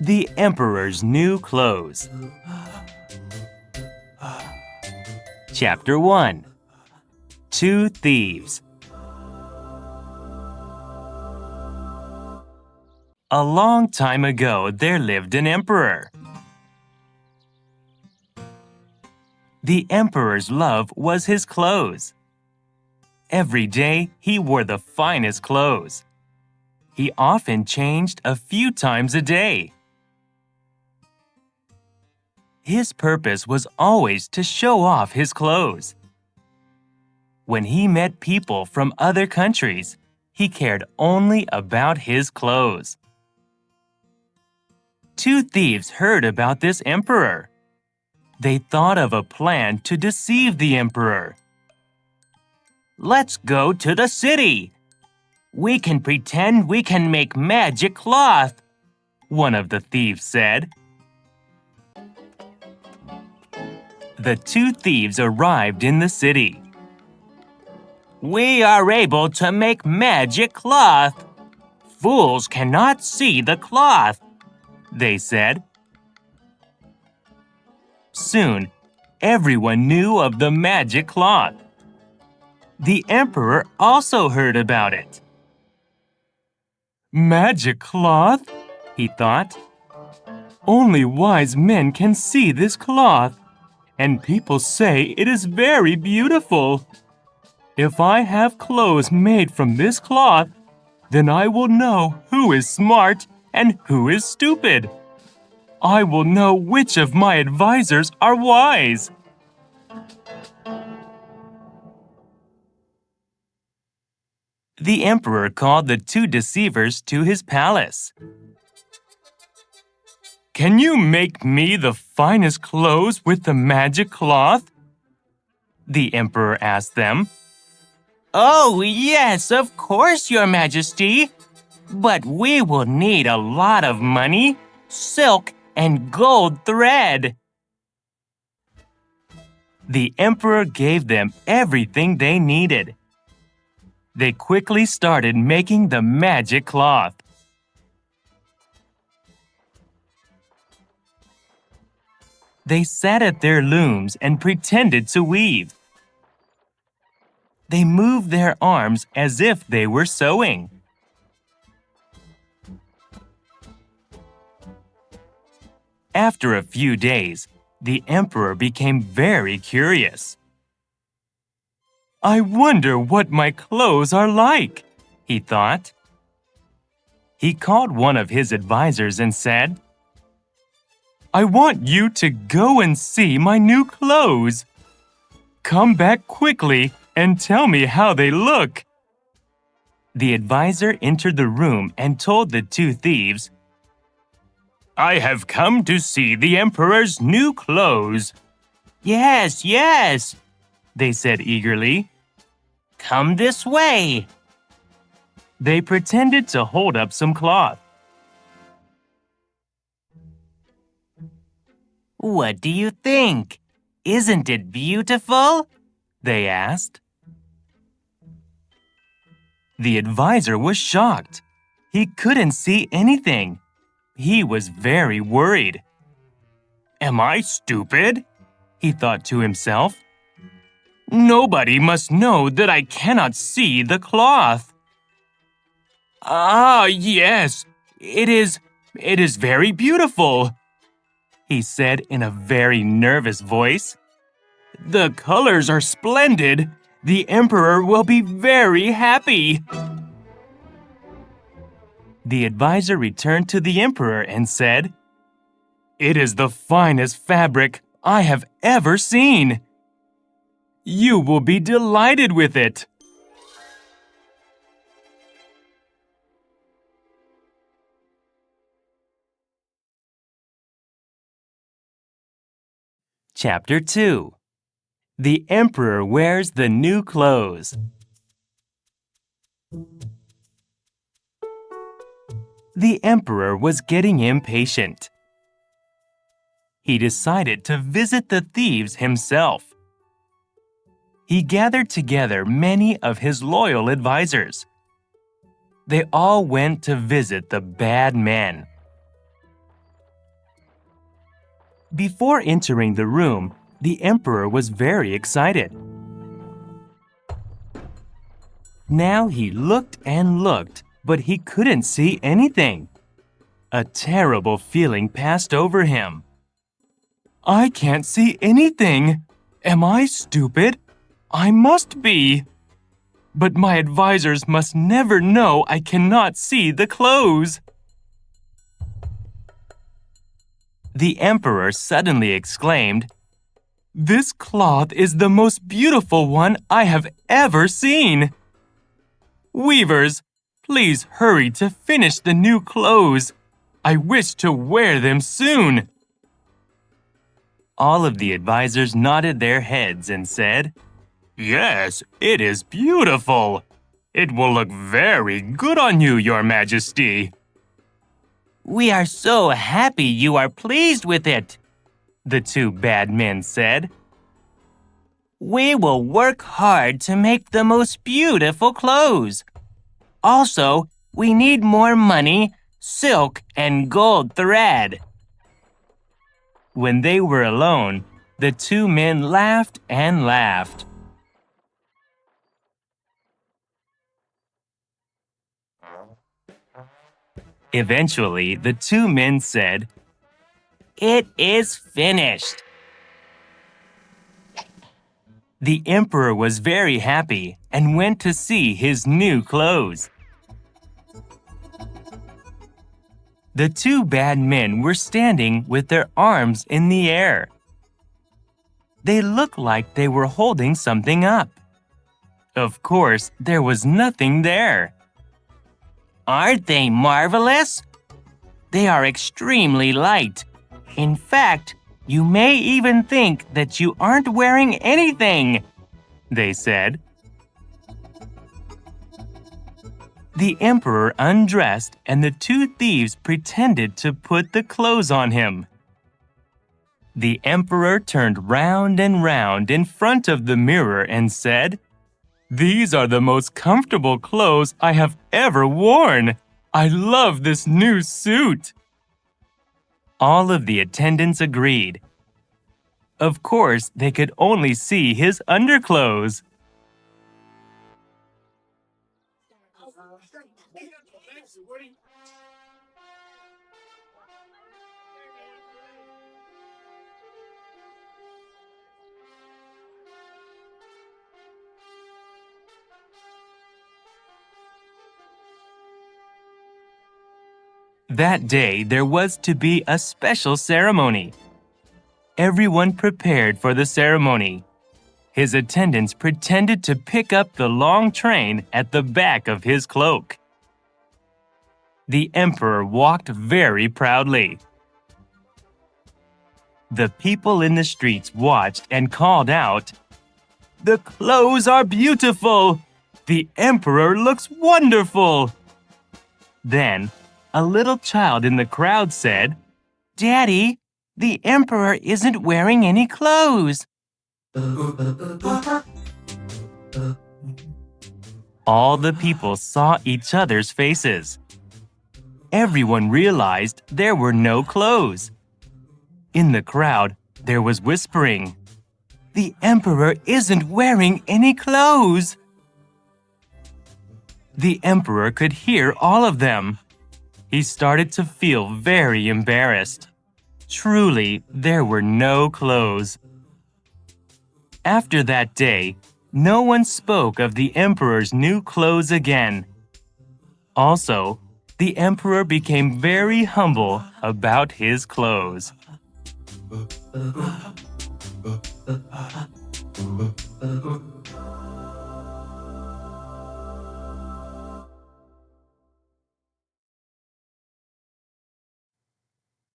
The Emperor's New Clothes. Chapter 1. Two Thieves. A long time ago, there lived an emperor. The emperor's love was his clothes. Every day, he wore the finest clothes. He often changed a few times a day. His purpose was always to show off his clothes. When he met people from other countries, he cared only about his clothes. Two thieves heard about this emperor. They thought of a plan to deceive the emperor. "Let's go to the city. We can pretend we can make magic cloth," one of the thieves said. The two thieves arrived in the city. "We are able to make magic cloth. Fools cannot see the cloth," they said. Soon, everyone knew of the magic cloth. The emperor also heard about it. "Magic cloth?" he thought. "Only wise men can see this cloth, and people say it is very beautiful. If I have clothes made from this cloth, then I will know who is smart and who is stupid. I will know which of my advisors are wise." The emperor called the two deceivers to his palace. "Can you make me the finest clothes with the magic cloth?" the emperor asked them. "Oh, yes, of course, Your Majesty. But we will need a lot of money, silk, and gold thread." The emperor gave them everything they needed. They quickly started making the magic cloth. They sat at their looms and pretended to weave. They moved their arms as if they were sewing. After a few days, the emperor became very curious. "I wonder what my clothes are like," he thought. He called one of his advisors and said, "I want you to go and see my new clothes. Come back quickly and tell me how they look." The advisor entered the room and told the two thieves, "I have come to see the emperor's new clothes." "Yes, yes," they said eagerly. "Come this way." They pretended to hold up some cloth. "What do you think? Isn't it beautiful?" they asked. The advisor was shocked. He couldn't see anything. He was very worried. "Am I stupid?" he thought to himself. "Nobody must know that I cannot see the cloth." "Ah, yes, it is very beautiful," he said in a very nervous voice. "The colors are splendid. The emperor will be very happy." The advisor returned to the emperor and said, "It is the finest fabric I have ever seen. You will be delighted with it." Chapter 2. The emperor wears the new clothes. The emperor was getting impatient. He decided to visit the thieves himself. He gathered together many of his loyal advisors. They all went to visit the bad men. Before entering the room, the emperor was very excited. Now he looked and looked, but he couldn't see anything. A terrible feeling passed over him. I can't see anything. Am I stupid? I must be. But my advisors must never know I cannot see the clothes. The emperor suddenly exclaimed, "This cloth is the most beautiful one I have ever seen. Weavers, please hurry to finish the new clothes. I wish to wear them soon." All of the advisors nodded their heads and said, "Yes, it is beautiful. It will look very good on you, Your Majesty." "We are so happy you are pleased with it," the two bad men said. "We will work hard to make the most beautiful clothes. Also, we need more money, silk, and gold thread." When they were alone, the two men laughed and laughed. Eventually, the two men said, "It is finished." The emperor was very happy and went to see his new clothes. The two bad men were standing with their arms in the air. They looked like they were holding something up. Of course, there was nothing there. "Aren't they marvelous? They are extremely light. In fact, you may even think that you aren't wearing anything," they said. The emperor undressed and the two thieves pretended to put the clothes on him. The emperor turned round and round in front of the mirror and said, "These are the most comfortable clothes I have ever worn. I love this new suit." All of the attendants agreed. Of course, they could only see his underclothes. That day, there was to be a special ceremony. Everyone prepared for the ceremony. His attendants pretended to pick up the long train at the back of his cloak. The emperor walked very proudly. The people in the streets watched and called out, "The clothes are beautiful! The emperor looks wonderful!" Then, a little child in the crowd said, "Daddy, the emperor isn't wearing any clothes." All the people saw each other's faces. Everyone realized there were no clothes. In the crowd, there was whispering, "The emperor isn't wearing any clothes." The emperor could hear all of them. He started to feel very embarrassed. Truly, there were no clothes. After that day, no one spoke of the emperor's new clothes again. Also, the emperor became very humble about his clothes.